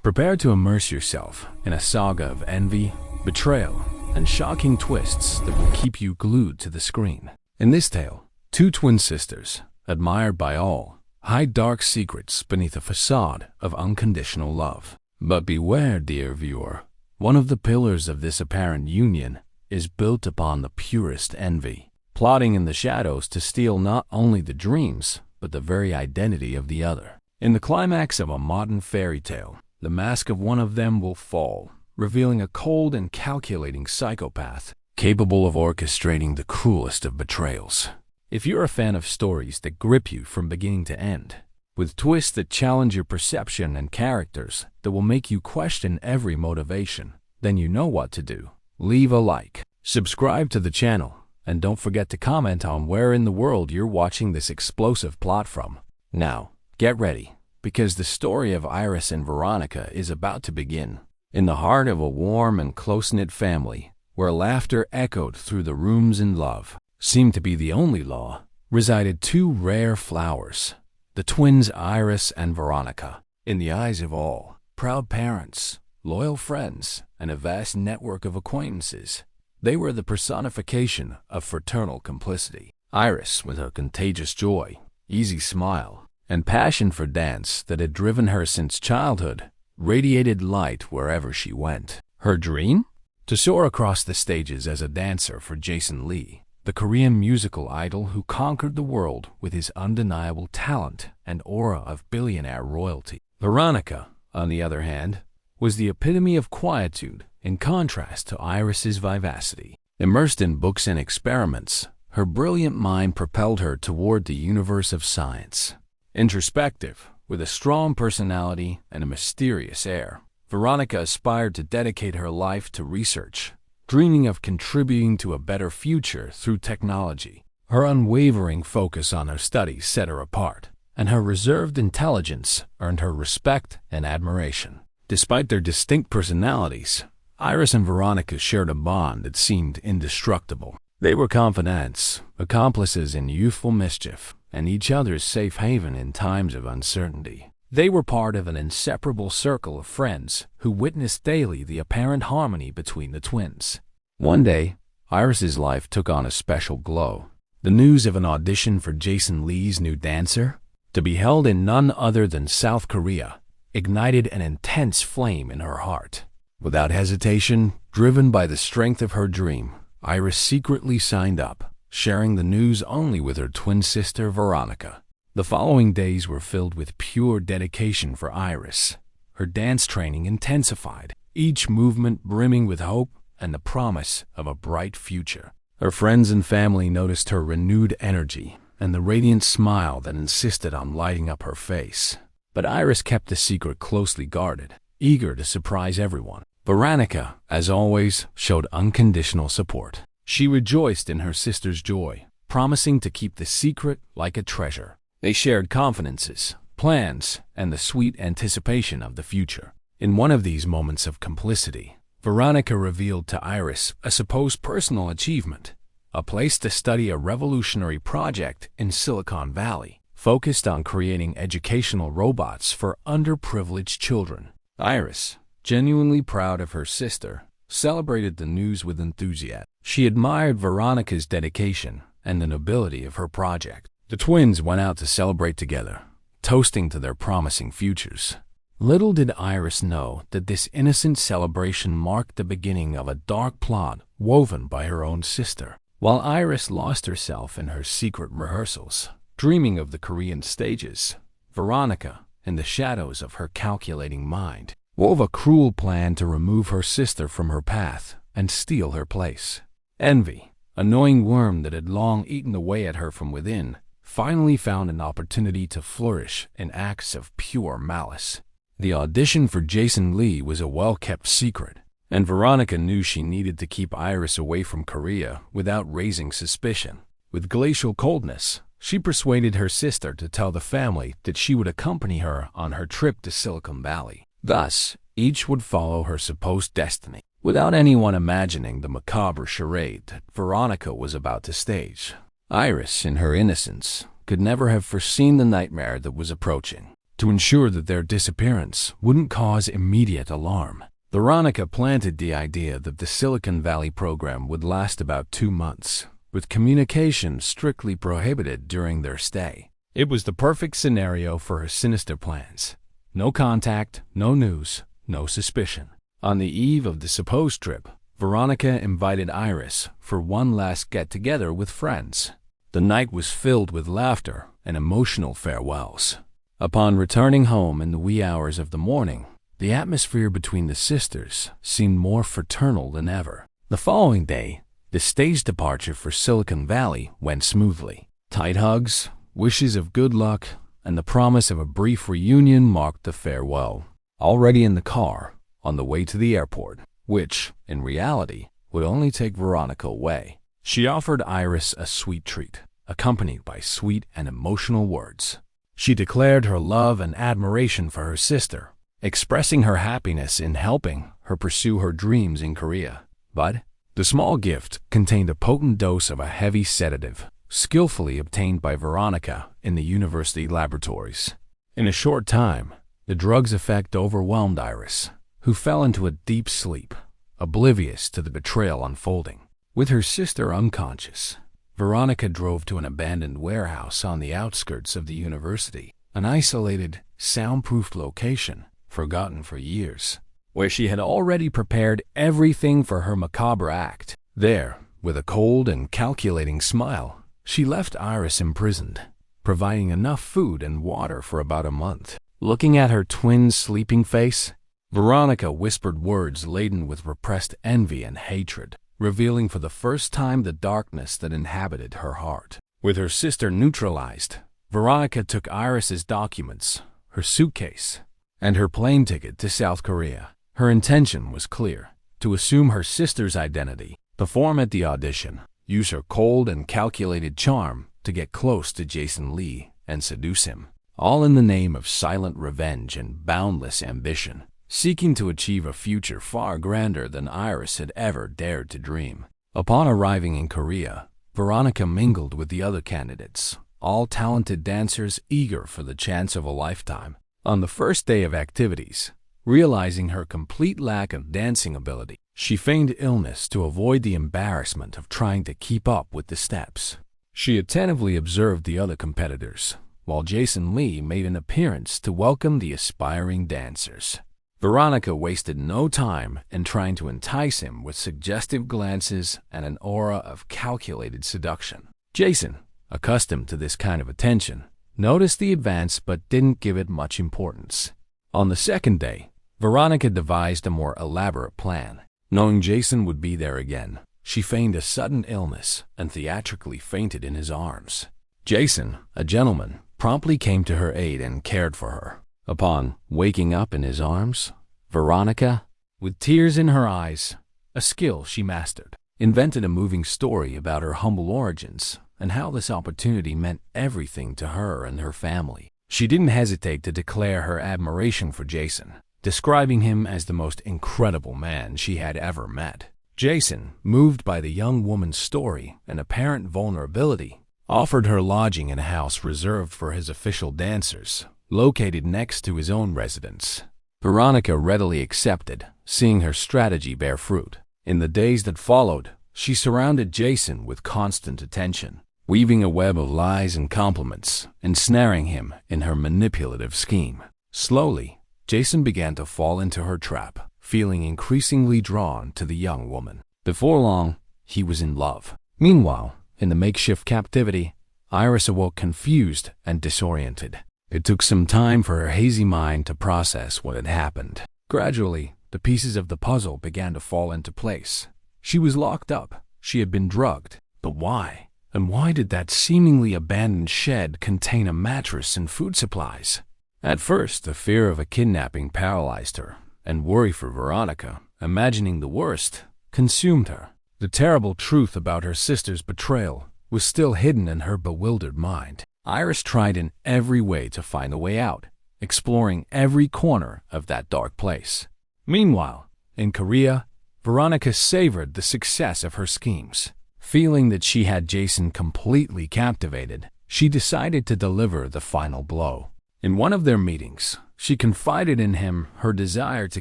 Prepare to immerse yourself in a saga of envy, betrayal, and shocking twists that will keep you glued to the screen. In this tale, two twin sisters, admired by all, hide dark secrets beneath a facade of unconditional love. But beware, dear viewer, one of the pillars of this apparent union is built upon the purest envy, plotting in the shadows to steal not only the dreams, but the very identity of the other. In the climax of a modern fairy tale, the mask of one of them will fall, revealing a cold and calculating psychopath capable of orchestrating the cruelest of betrayals. If you're a fan of stories that grip you from beginning to end, with twists that challenge your perception and characters that will make you question every motivation, then you know what to do. Leave a like, subscribe to the channel, and don't forget to comment on where in the world you're watching this explosive plot from. Now, get ready, because the story of Iris and Veronica is about to begin. In the heart of a warm and close-knit family, where laughter echoed through the rooms and love seemed to be the only law, resided two rare flowers, the twins Iris and Veronica. In the eyes of all, proud parents, loyal friends, and a vast network of acquaintances, they were the personification of fraternal complicity. Iris, with her contagious joy, easy smile, and passion for dance that had driven her since childhood, radiated light wherever she went. Her dream? To soar across the stages as a dancer for Jason Lee, the Korean musical idol who conquered the world with his undeniable talent and aura of billionaire royalty. Veronica, on the other hand, was the epitome of quietude in contrast to Iris's vivacity. Immersed in books and experiments, her brilliant mind propelled her toward the universe of science. Introspective, with a strong personality and a mysterious air, Veronica aspired to dedicate her life to research, dreaming of contributing to a better future through technology. Her unwavering focus on her studies set her apart, and her reserved intelligence earned her respect and admiration. Despite their distinct personalities, Iris and Veronica shared a bond that seemed indestructible. They were confidants, accomplices in youthful mischief, and each other's safe haven in times of uncertainty. They were part of an inseparable circle of friends who witnessed daily the apparent harmony between the twins. One day, Iris's life took on a special glow. The news of an audition for Jason Lee's new dancer, to be held in none other than South Korea, ignited an intense flame in her heart. Without hesitation, driven by the strength of her dream, Iris secretly signed up, sharing the news only with her twin sister Veronica. The following days were filled with pure dedication for Iris. Her dance training intensified, each movement brimming with hope and the promise of a bright future. Her friends and family noticed her renewed energy and the radiant smile that insisted on lighting up her face. But Iris kept the secret closely guarded, eager to surprise everyone. Veronica, as always, showed unconditional support. She rejoiced in her sister's joy, promising to keep the secret like a treasure. They shared confidences, plans, and the sweet anticipation of the future. In one of these moments of complicity, Veronica revealed to Iris a supposed personal achievement, a place to study a revolutionary project in Silicon Valley, focused on creating educational robots for underprivileged children. Iris, genuinely proud of her sister, celebrated the news with enthusiasm. She admired Veronica's dedication and the nobility of her project. The twins went out to celebrate together, toasting to their promising futures. Little did Iris know that this innocent celebration marked the beginning of a dark plot woven by her own sister. While Iris lost herself in her secret rehearsals, dreaming of the Korean stages, Veronica, in the shadows of her calculating mind, wove a cruel plan to remove her sister from her path and steal her place. Envy, a gnawing worm that had long eaten away at her from within, finally found an opportunity to flourish in acts of pure malice. The audition for Jason Lee was a well-kept secret, and Veronica knew she needed to keep Iris away from Korea without raising suspicion. With glacial coldness, she persuaded her sister to tell the family that she would accompany her on her trip to Silicon Valley. Thus, each would follow her supposed destiny, without anyone imagining the macabre charade that Veronica was about to stage. Iris, in her innocence, could never have foreseen the nightmare that was approaching. to ensure that their disappearance wouldn't cause immediate alarm. Veronica planted the idea that the Silicon Valley program would last about 2 months, with communication strictly prohibited during their stay. It was the perfect scenario for her sinister plans. No contact, no news, no suspicion. On the eve of the supposed trip, Veronica invited Iris for one last get-together with friends. The night was filled with laughter and emotional farewells. Upon returning home in the wee hours of the morning, the atmosphere between the sisters seemed more fraternal than ever. The following day, the stage departure for Silicon Valley went smoothly. Tight hugs, wishes of good luck, and the promise of a brief reunion marked the farewell. Already in the car, on the way to the airport, which, in reality, would only take Veronica away, she offered Iris a sweet treat, accompanied by sweet and emotional words. She declared her love and admiration for her sister, expressing her happiness in helping her pursue her dreams in Korea. But the small gift contained a potent dose of a heavy sedative, skillfully obtained by Veronica in the university laboratories. In a short time, the drug's effect overwhelmed Iris, who fell into a deep sleep, oblivious to the betrayal unfolding. With her sister unconscious, Veronica drove to an abandoned warehouse on the outskirts of the university, an isolated, soundproof location forgotten for years, where she had already prepared everything for her macabre act. There, with a cold and calculating smile, she left Iris imprisoned, providing enough food and water for about a month. Looking at her twin's sleeping face, Veronica whispered words laden with repressed envy and hatred, revealing for the first time the darkness that inhabited her heart. With her sister neutralized, Veronica took Iris's documents, her suitcase, and her plane ticket to South Korea. Her intention was clear: to assume her sister's identity, perform at the audition, use her cold and calculated charm to get close to Jason Lee and seduce him, all in the name of silent revenge and boundless ambition, seeking to achieve a future far grander than Iris had ever dared to dream. Upon arriving in Korea, Veronica mingled with the other candidates, all talented dancers eager for the chance of a lifetime. On the first day of activities, realizing her complete lack of dancing ability, she feigned illness to avoid the embarrassment of trying to keep up with the steps. She attentively observed the other competitors, while Jason Lee made an appearance to welcome the aspiring dancers. Veronica wasted no time in trying to entice him with suggestive glances and an aura of calculated seduction. Jason, accustomed to this kind of attention, noticed the advance but didn't give it much importance. On the second day, Veronica devised a more elaborate plan. Knowing Jason would be there again, she feigned a sudden illness and theatrically fainted in his arms. Jason, a gentleman, promptly came to her aid and cared for her. Upon waking up in his arms, Veronica, with tears in her eyes, a skill she mastered, invented a moving story about her humble origins and how this opportunity meant everything to her and her family. She didn't hesitate to declare her admiration for Jason, describing him as the most incredible man she had ever met. Jason, moved by the young woman's story and apparent vulnerability, offered her lodging in a house reserved for his official dancers, located next to his own residence. Veronica readily accepted, seeing her strategy bear fruit. In the days that followed, she surrounded Jason with constant attention, weaving a web of lies and compliments, ensnaring him in her manipulative scheme. Slowly, Jason began to fall into her trap, feeling increasingly drawn to the young woman. Before long, he was in love. Meanwhile, in the makeshift captivity, Iris awoke confused and disoriented. It took some time for her hazy mind to process what had happened. Gradually, the pieces of the puzzle began to fall into place. She was locked up. She had been drugged. But why? And why did that seemingly abandoned shed contain a mattress and food supplies? At first, the fear of a kidnapping paralyzed her, and worry for Veronica, imagining the worst, consumed her. The terrible truth about her sister's betrayal was still hidden in her bewildered mind. Iris tried in every way to find a way out, exploring every corner of that dark place. Meanwhile, in Korea, Veronica savored the success of her schemes. Feeling that she had Jason completely captivated, she decided to deliver the final blow. In one of their meetings, she confided in him her desire to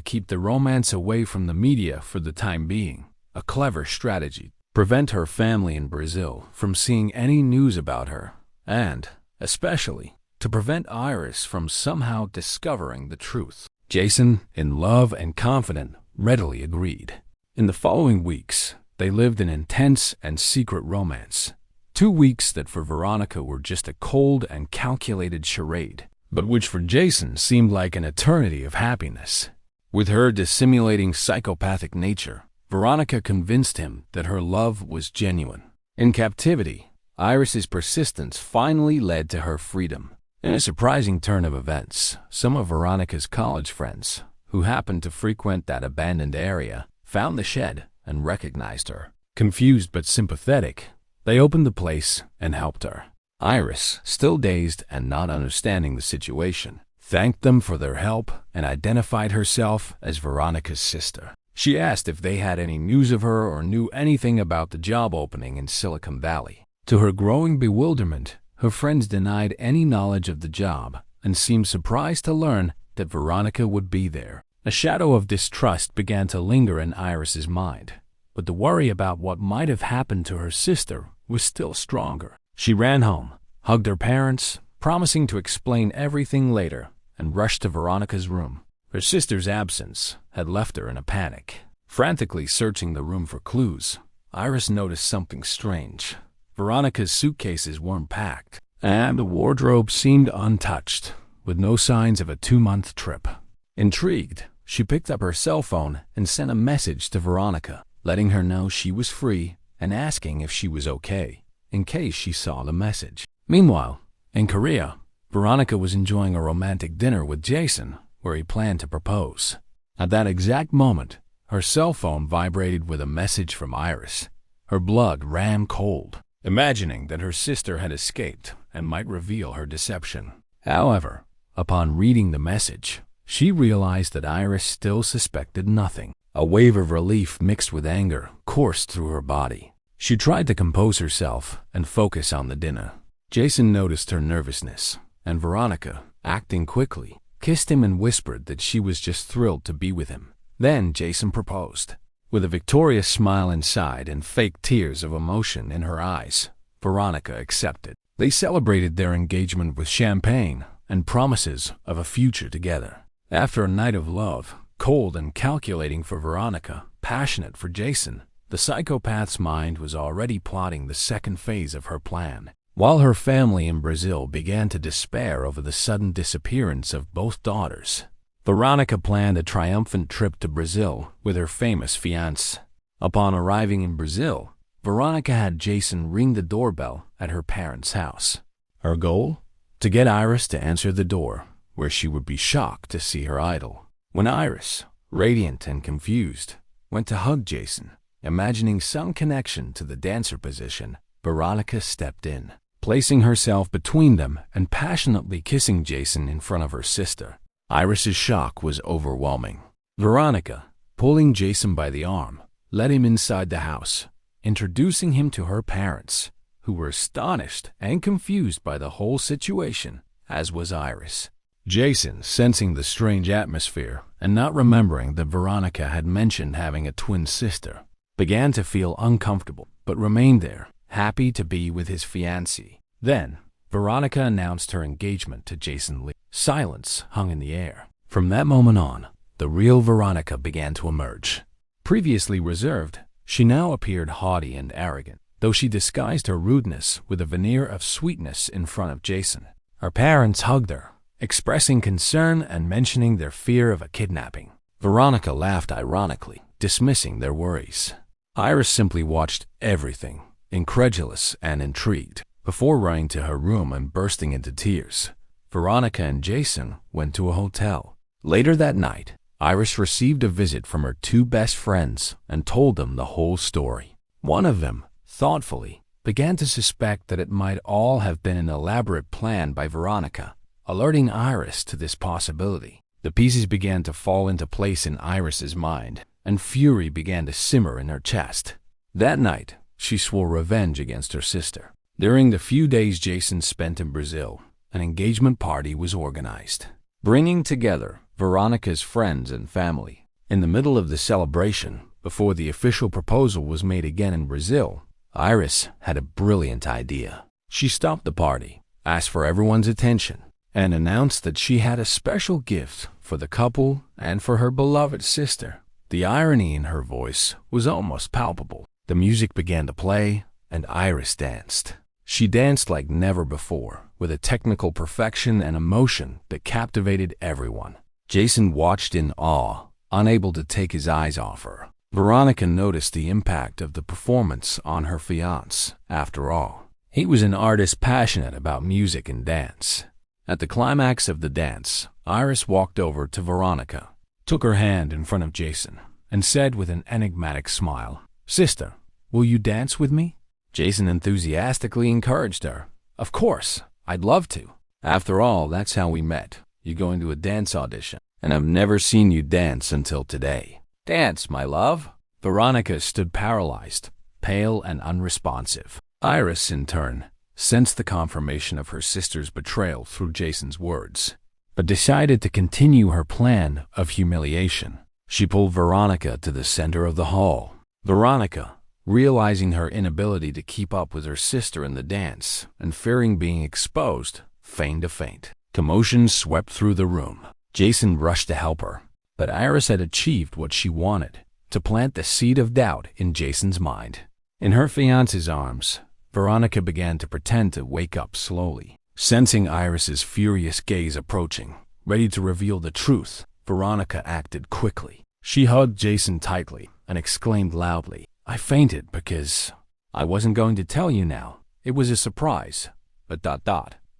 keep the romance away from the media for the time being, a clever strategy to prevent her family in Brazil from seeing any news about her, and, especially, to prevent Iris from somehow discovering the truth. Jason, in love and confident, readily agreed. In the following weeks, they lived an intense and secret romance. 2 weeks that for Veronica were just a cold and calculated charade, but which for Jason seemed like an eternity of happiness. With her dissimulating psychopathic nature, Veronica convinced him that her love was genuine. In captivity, Iris's persistence finally led to her freedom. In a surprising turn of events, some of Veronica's college friends, who happened to frequent that abandoned area, found the shed and recognized her. Confused but sympathetic, they opened the place and helped her. Iris, still dazed and not understanding the situation, thanked them for their help and identified herself as Veronica's sister. She asked if they had any news of her or knew anything about the job opening in Silicon Valley. To her growing bewilderment, her friends denied any knowledge of the job and seemed surprised to learn that Veronica would be there. A shadow of distrust began to linger in Iris's mind, but the worry about what might have happened to her sister was still stronger. She ran home, hugged her parents, promising to explain everything later, and rushed to Veronica's room. Her sister's absence had left her in a panic. Frantically searching the room for clues, Iris noticed something strange. Veronica's suitcases weren't packed, and the wardrobe seemed untouched, with no signs of a 2-month trip. Intrigued, she picked up her cell phone and sent a message to Veronica, letting her know she was free and asking if she was okay, in case she saw the message. Meanwhile, in Korea, Veronica was enjoying a romantic dinner with Jason, where he planned to propose. At that exact moment, her cell phone vibrated with a message from Iris. Her blood ran cold, imagining that her sister had escaped and might reveal her deception. However, upon reading the message, she realized that Iris still suspected nothing. A wave of relief mixed with anger coursed through her body. She tried to compose herself and focus on the dinner. Jason noticed her nervousness, and Veronica, acting quickly, kissed him and whispered that she was just thrilled to be with him. Then Jason proposed. With a victorious smile inside and fake tears of emotion in her eyes, Veronica accepted. They celebrated their engagement with champagne and promises of a future together. After a night of love, cold and calculating for Veronica, passionate for Jason, the psychopath's mind was already plotting the second phase of her plan. While her family in Brazil began to despair over the sudden disappearance of both daughters, Veronica planned a triumphant trip to Brazil with her famous fiancé. Upon arriving in Brazil, Veronica had Jason ring the doorbell at her parents' house. Her goal? To get Iris to answer the door, where she would be shocked to see her idol. When Iris, radiant and confused, went to hug Jason, imagining some connection to the dancer position, Veronica stepped in, placing herself between them and passionately kissing Jason in front of her sister. Iris's shock was overwhelming. Veronica, pulling Jason by the arm, led him inside the house, introducing him to her parents, who were astonished and confused by the whole situation, as was Iris. Jason, sensing the strange atmosphere and not remembering that Veronica had mentioned having a twin sister, began to feel uncomfortable, but remained there, happy to be with his fiancée. Then, Veronica announced her engagement to Jason Lee. Silence hung in the air. From that moment on, the real Veronica began to emerge. Previously reserved, she now appeared haughty and arrogant, though she disguised her rudeness with a veneer of sweetness in front of Jason. Her parents hugged her, expressing concern and mentioning their fear of a kidnapping. Veronica laughed ironically, dismissing their worries. Iris simply watched everything, incredulous and intrigued, before running to her room and bursting into tears. Veronica and Jason went to a hotel. Later that night, Iris received a visit from her 2 best friends and told them the whole story. One of them, thoughtfully, began to suspect that it might all have been an elaborate plan by Veronica, alerting Iris to this possibility. The pieces began to fall into place in Iris's mind, and fury began to simmer in her chest. That night, she swore revenge against her sister. During the few days Jason spent in Brazil, an engagement party was organized, bringing together Veronica's friends and family. In the middle of the celebration, before the official proposal was made again in Brazil, Iris had a brilliant idea. She stopped the party, asked for everyone's attention, and announced that she had a special gift for the couple and for her beloved sister. The irony in her voice was almost palpable. The music began to play, and Iris danced. She danced like never before, with a technical perfection and emotion that captivated everyone. Jason watched in awe, unable to take his eyes off her. Veronica noticed the impact of the performance on her fiancé. After all, he was an artist passionate about music and dance. At the climax of the dance, Iris walked over to Veronica, took her hand in front of Jason, and said with an enigmatic smile, "Sister, will you dance with me?" Jason enthusiastically encouraged her. "Of course, I'd love to. After all, that's how we met. You going to a dance audition, and I've never seen you dance until today." "Dance, my love." Veronica stood paralyzed, pale and unresponsive. Iris, in turn, sensed the confirmation of her sister's betrayal through Jason's words, but decided to continue her plan of humiliation. She pulled Veronica to the center of the hall. Veronica, realizing her inability to keep up with her sister in the dance and fearing being exposed, feigned a faint. Commotion swept through the room. Jason rushed to help her, but Iris had achieved what she wanted, to plant the seed of doubt in Jason's mind. In her fiancé's arms, Veronica began to pretend to wake up slowly. Sensing Iris's furious gaze approaching, ready to reveal the truth, Veronica acted quickly. She hugged Jason tightly and exclaimed loudly, "I fainted because I wasn't going to tell you now. It was a surprise. But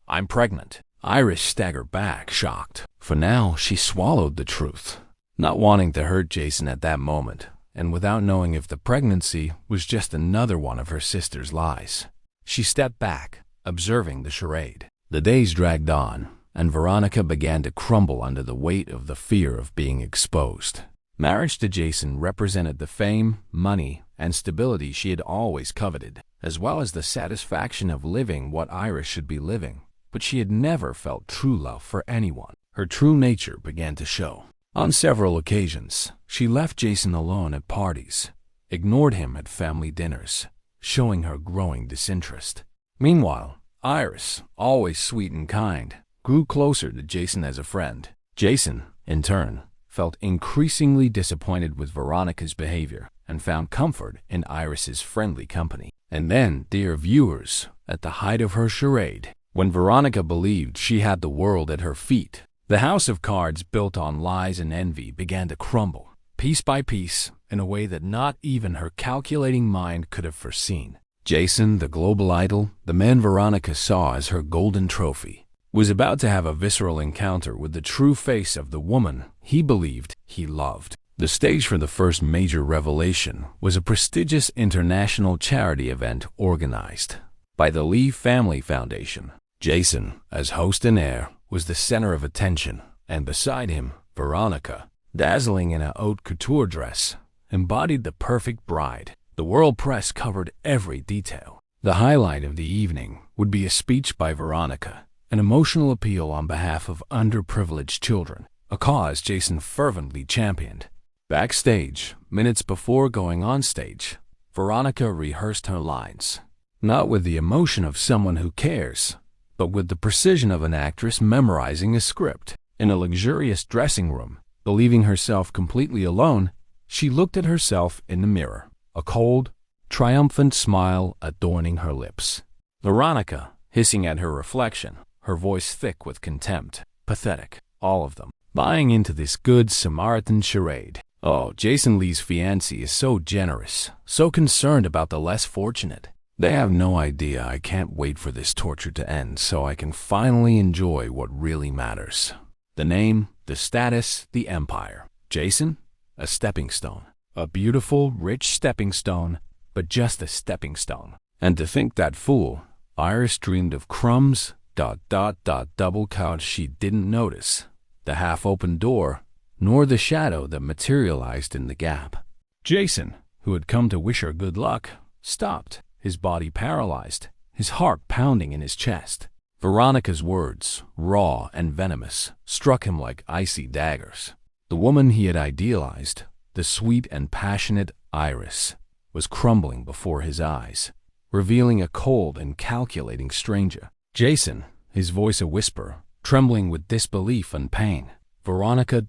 I'm pregnant." Iris staggered back, shocked, for now she swallowed the truth, not wanting to hurt Jason at that moment, and without knowing if the pregnancy was just another one of her sister's lies. She stepped back, observing the charade. The days dragged on, and Veronica began to crumble under the weight of the fear of being exposed. Marriage to Jason represented the fame, money, and stability she had always coveted, as well as the satisfaction of living what Iris should be living. But she had never felt true love for anyone. Her true nature began to show. On several occasions, she left Jason alone at parties, ignored him at family dinners, showing her growing disinterest. Meanwhile, Iris, always sweet and kind, grew closer to Jason as a friend. Jason, in turn, felt increasingly disappointed with Veronica's behavior and found comfort in Iris's friendly company. And then, dear viewers, at the height of her charade, when Veronica believed she had the world at her feet, the house of cards built on lies and envy began to crumble, piece by piece, in a way that not even her calculating mind could have foreseen. Jason, the global idol, the man Veronica saw as her golden trophy, was about to have a visceral encounter with the true face of the woman he believed he loved. The stage for the first major revelation was a prestigious international charity event organized by the Lee Family Foundation. Jason, as host and heir, was the center of attention, and beside him, Veronica, dazzling in a haute couture dress, embodied the perfect bride. The world press covered every detail. The highlight of the evening would be a speech by Veronica, an emotional appeal on behalf of underprivileged children, a cause Jason fervently championed. Backstage, minutes before going on stage, Veronica rehearsed her lines, not with the emotion of someone who cares, but with the precision of an actress memorizing a script. In a luxurious dressing room, believing herself completely alone, she looked at herself in the mirror, a cold, triumphant smile adorning her lips. Veronica, hissing at her reflection, her voice thick with contempt, pathetic, all of them, buying into this good Samaritan charade. Oh, Jason Lee's fiancée is so generous, so concerned about the less fortunate. They have no idea I can't wait for this torture to end so I can finally enjoy what really matters. The name, the status, the empire. Jason? A stepping stone. A beautiful, rich stepping stone, but just a stepping stone. And to think that fool, Iris dreamed of crumbs, double couch she didn't notice, the half-open door, nor the shadow that materialized in the gap. Jason, who had come to wish her good luck, stopped, his body paralyzed, his heart pounding in his chest. Veronica's words, raw and venomous, struck him like icy daggers. The woman he had idealized, the sweet and passionate Iris, was crumbling before his eyes, revealing a cold and calculating stranger. Jason, his voice a whisper, trembling with disbelief and pain. Veronica ...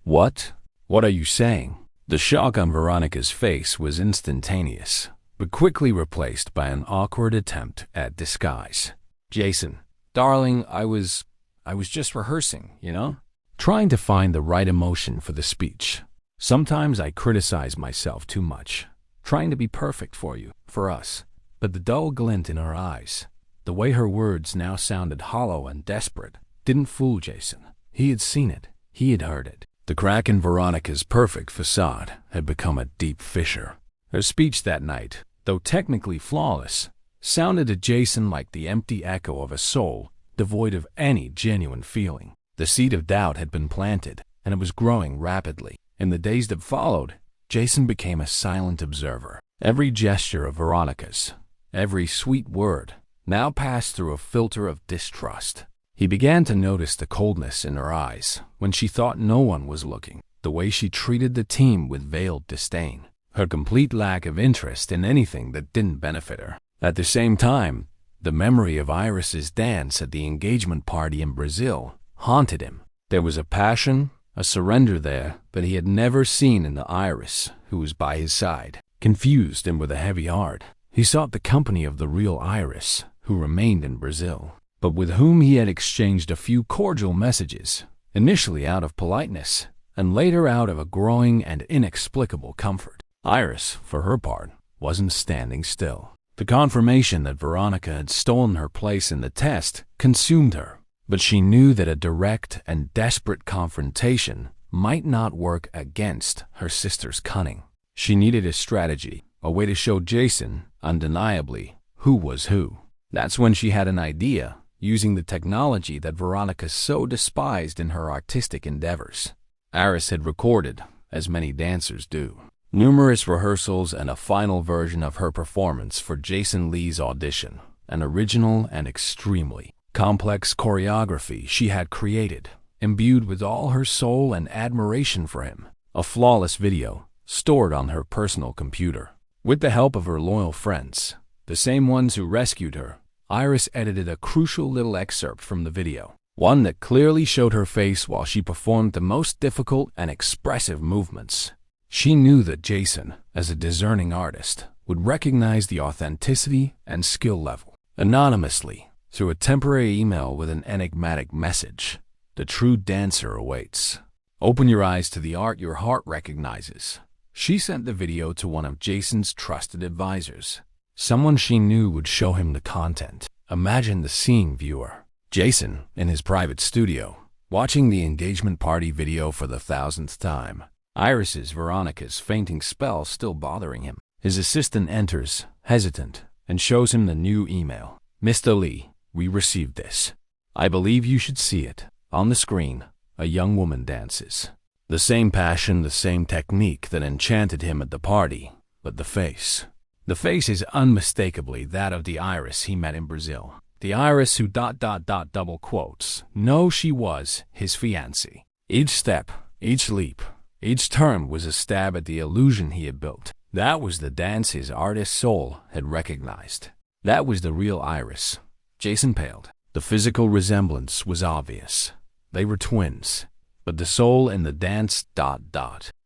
What? What are you saying? The shock on Veronica's face was instantaneous, but quickly replaced by an awkward attempt at disguise. Jason, darling, I was just rehearsing, you know? Trying to find the right emotion for the speech. Sometimes I criticize myself too much, trying to be perfect for you, for us. But the dull glint in her eyes, the way her words now sounded hollow and desperate, didn't fool Jason. He had seen it. He had heard it. The crack in Veronica's perfect facade had become a deep fissure. Her speech that night, though technically flawless, sounded to Jason like the empty echo of a soul devoid of any genuine feeling. The seed of doubt had been planted, and it was growing rapidly. In the days that followed, Jason became a silent observer. Every gesture of Veronica's, every sweet word, now passed through a filter of distrust. He began to notice the coldness in her eyes when she thought no one was looking, the way she treated the team with veiled disdain, her complete lack of interest in anything that didn't benefit her. At the same time, the memory of Iris's dance at the engagement party in Brazil haunted him. There was a passion, a surrender there that he had never seen in the Iris who was by his side. Confused and with a heavy heart, he sought the company of the real Iris who remained in Brazil, but with whom he had exchanged a few cordial messages, initially out of politeness, and later out of a growing and inexplicable comfort. Iris, for her part, wasn't standing still. The confirmation that Veronica had stolen her place in the test consumed her, but she knew that a direct and desperate confrontation might not work against her sister's cunning. She needed a strategy, a way to show Jason, undeniably, who was who. That's when she had an idea, using the technology that Veronica so despised in her artistic endeavors. Iris had recorded, as many dancers do, numerous rehearsals and a final version of her performance for Jason Lee's audition, an original and extremely complex choreography she had created, imbued with all her soul and admiration for him. A flawless video, stored on her personal computer. With the help of her loyal friends, the same ones who rescued her, Iris edited a crucial little excerpt from the video, one that clearly showed her face while she performed the most difficult and expressive movements. She knew that Jason, as a discerning artist, would recognize the authenticity and skill level. Anonymously, through a temporary email with an enigmatic message, the true dancer awaits. Open your eyes to the art your heart recognizes. She sent the video to one of Jason's trusted advisors, someone she knew would show him the content. Imagine the seeing viewer, Jason, in his private studio, watching the engagement party video for the 1000th time. Iris's, Veronica's fainting spell still bothering him. His assistant enters, hesitant, and shows him the new email. Mr. Lee, we received this. I believe you should see it. On the screen, a young woman dances. The same passion, the same technique that enchanted him at the party, but the face. The face is unmistakably that of the Iris he met in Brazil. The Iris who ... double quotes. No, she was his fiancée. Each step, each leap, each turn was a stab at the illusion he had built. That was the dance his artist soul had recognized. That was the real Iris. Jason paled. The physical resemblance was obvious. They were twins. But the soul in the dance ...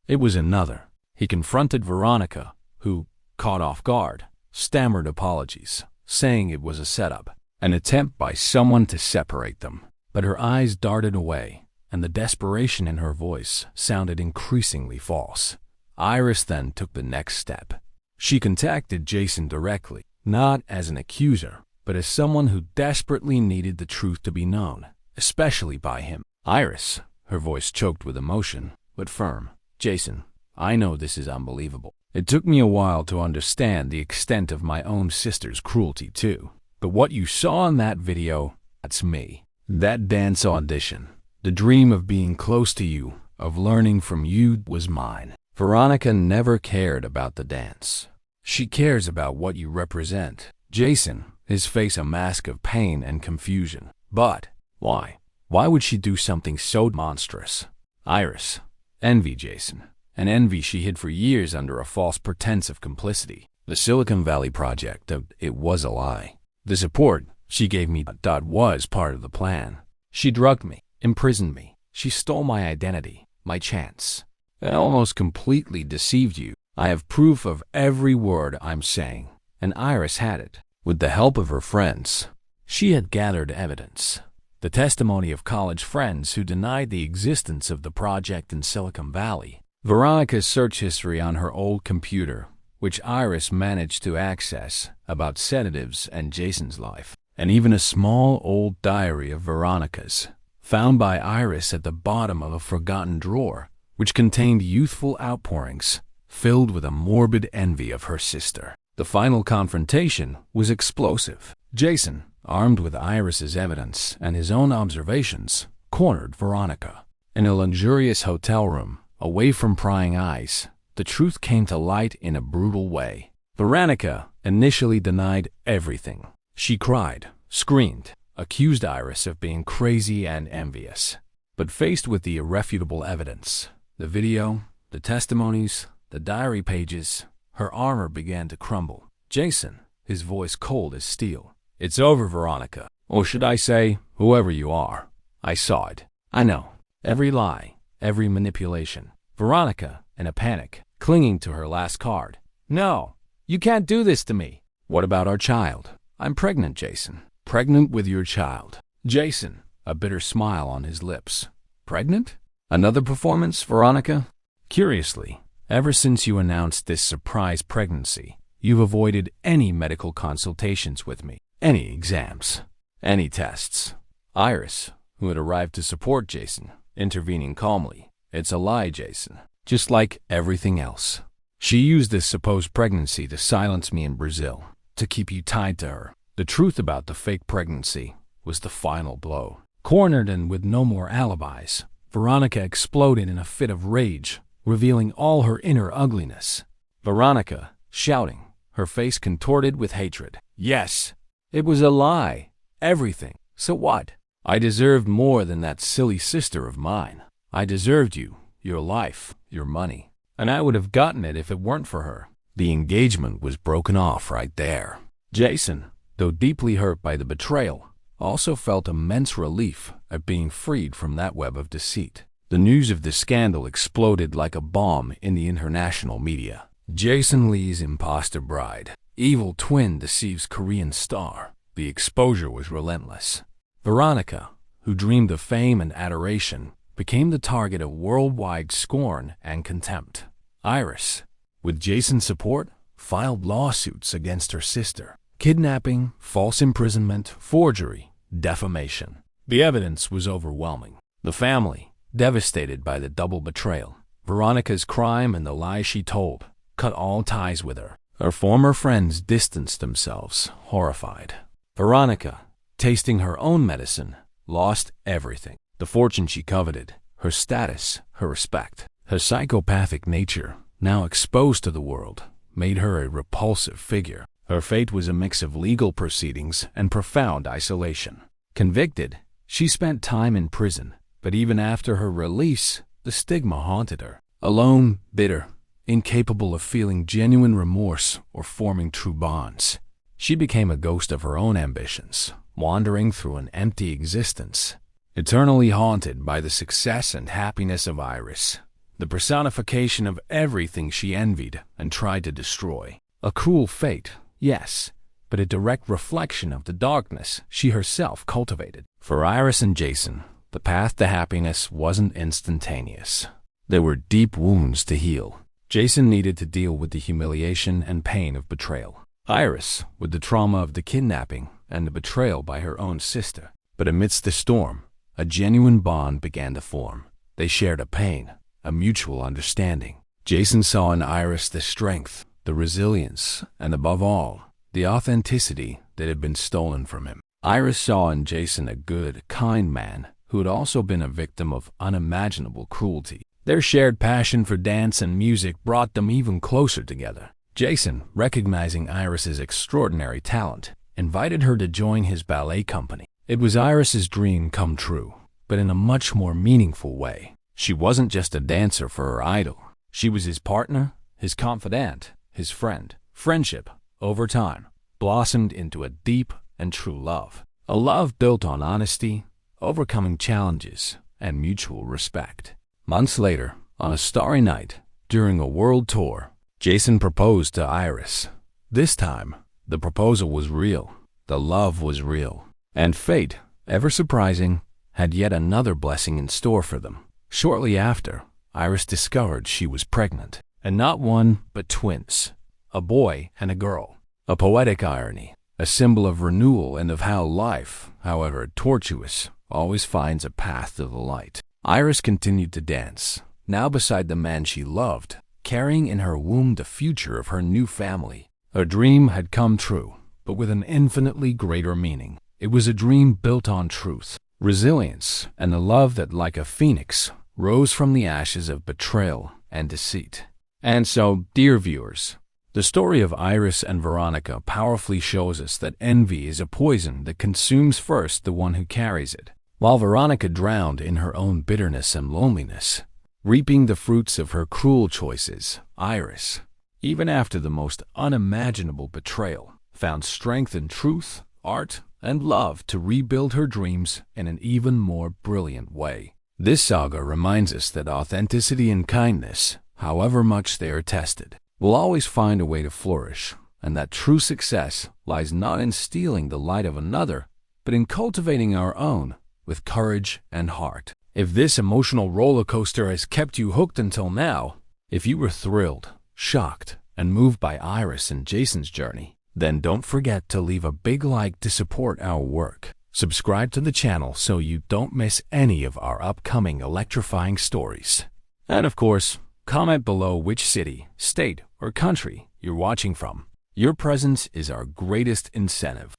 It was another. He confronted Veronica, who, caught off guard, stammered apologies, saying it was a setup, an attempt by someone to separate them. But her eyes darted away, and the desperation in her voice sounded increasingly false. Iris then took the next step. She contacted Jason directly, not as an accuser, but as someone who desperately needed the truth to be known, especially by him. Iris, her voice choked with emotion, but firm. Jason, I know this is unbelievable. It took me a while to understand the extent of my own sister's cruelty too. But what you saw in that video, that's me. That dance audition, the dream of being close to you, of learning from you, was mine. Veronica never cared about the dance. She cares about what you represent. Jason, his face a mask of pain and confusion. But why? Why would she do something so monstrous? Iris envied Jason, an envy she hid for years under a false pretense of complicity. The Silicon Valley project, it was a lie. The support she gave me was part of the plan. She drugged me, imprisoned me. She stole my identity, my chance. I almost completely deceived you. I have proof of every word I'm saying. And Iris had it. With the help of her friends, she had gathered evidence. The testimony of college friends who denied the existence of the project in Silicon Valley. Veronica's search history on her old computer, which Iris managed to access, about sedatives and Jason's life. And even a small old diary of Veronica's, found by Iris at the bottom of a forgotten drawer, which contained youthful outpourings, filled with a morbid envy of her sister. The final confrontation was explosive. Jason, armed with Iris's evidence and his own observations, cornered Veronica. In a luxurious hotel room, away from prying eyes, the truth came to light in a brutal way. Veronica initially denied everything. She cried, screamed, accused Iris of being crazy and envious. But faced with the irrefutable evidence, the video, the testimonies, the diary pages, her armor began to crumble. Jason, his voice cold as steel. It's over, Veronica. Or should I say, whoever you are. I saw it. I know. Every lie, every manipulation. Veronica, in a panic, clinging to her last card. No, you can't do this to me. What about our child? I'm pregnant, Jason. Pregnant with your child. Jason, a bitter smile on his lips. Pregnant? Another performance, Veronica? Curiously, ever since you announced this surprise pregnancy, you've avoided any medical consultations with me, any exams, any tests. Iris, who had arrived to support Jason, intervening calmly. It's a lie, Jason, just like everything else. She used this supposed pregnancy to silence me in Brazil, to keep you tied to her. The truth about the fake pregnancy was the final blow. Cornered and with no more alibis, Veronica exploded in a fit of rage, revealing all her inner ugliness. Veronica, shouting, her face contorted with hatred. Yes, it was a lie. Everything. So what? I deserved more than that silly sister of mine. I deserved you, your life, your money. And I would have gotten it if it weren't for her. The engagement was broken off right there. Jason, though deeply hurt by the betrayal, also felt immense relief at being freed from that web of deceit. The news of the scandal exploded like a bomb in the international media. Jason Lee's imposter bride, evil twin deceives Korean star. The exposure was relentless. Veronica, who dreamed of fame and adoration, became the target of worldwide scorn and contempt. Iris, with Jason's support, filed lawsuits against her sister. Kidnapping, false imprisonment, forgery, defamation. The evidence was overwhelming. The family, devastated by the double betrayal, Veronica's crime and the lies she told, cut all ties with her. Her former friends distanced themselves, horrified. Veronica, tasting her own medicine, lost everything. The fortune she coveted, her status, her respect. Her psychopathic nature, now exposed to the world, made her a repulsive figure. Her fate was a mix of legal proceedings and profound isolation. Convicted, she spent time in prison, but even after her release, the stigma haunted her. Alone, bitter, incapable of feeling genuine remorse or forming true bonds. She became a ghost of her own ambitions, wandering through an empty existence, eternally haunted by the success and happiness of Iris, the personification of everything she envied and tried to destroy. A cruel fate, yes, but a direct reflection of the darkness she herself cultivated. For Iris and Jason, the path to happiness wasn't instantaneous. There were deep wounds to heal. Jason needed to deal with the humiliation and pain of betrayal. Iris, with the trauma of the kidnapping and the betrayal by her own sister. But amidst the storm, a genuine bond began to form. They shared a pain, a mutual understanding. Jason saw in Iris the strength, the resilience, and above all, the authenticity that had been stolen from him. Iris saw in Jason a good, kind man who had also been a victim of unimaginable cruelty. Their shared passion for dance and music brought them even closer together. Jason, recognizing Iris's extraordinary talent, invited her to join his ballet company. It was Iris's dream come true, but in a much more meaningful way. She wasn't just a dancer for her idol. She was his partner, his confidant, his friend. Friendship, over time, blossomed into a deep and true love. A love built on honesty, overcoming challenges, and mutual respect. Months later, on a starry night, during a world tour, Jason proposed to Iris. This time, the proposal was real. The love was real. And fate, ever surprising, had yet another blessing in store for them. Shortly after, Iris discovered she was pregnant. And not one, but twins. A boy and a girl. A poetic irony. A symbol of renewal and of how life, however tortuous, always finds a path to the light. Iris continued to dance, now beside the man she loved, carrying in her womb the future of her new family. Her dream had come true, but with an infinitely greater meaning. It was a dream built on truth, resilience, and a love that, like a phoenix, rose from the ashes of betrayal and deceit. And so, dear viewers, the story of Iris and Veronica powerfully shows us that envy is a poison that consumes first the one who carries it. While Veronica drowned in her own bitterness and loneliness, reaping the fruits of her cruel choices, Iris, even after the most unimaginable betrayal, found strength in truth, art, and love to rebuild her dreams in an even more brilliant way. This saga reminds us that authenticity and kindness, however much they are tested, will always find a way to flourish, and that true success lies not in stealing the light of another, but in cultivating our own with courage and heart. If this emotional roller coaster has kept you hooked until now, if you were thrilled, shocked, and moved by Iris and Jason's journey, then don't forget to leave a big like to support our work. Subscribe to the channel so you don't miss any of our upcoming electrifying stories. And of course, comment below which city, state, or country you're watching from. Your presence is our greatest incentive.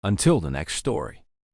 Until the next story.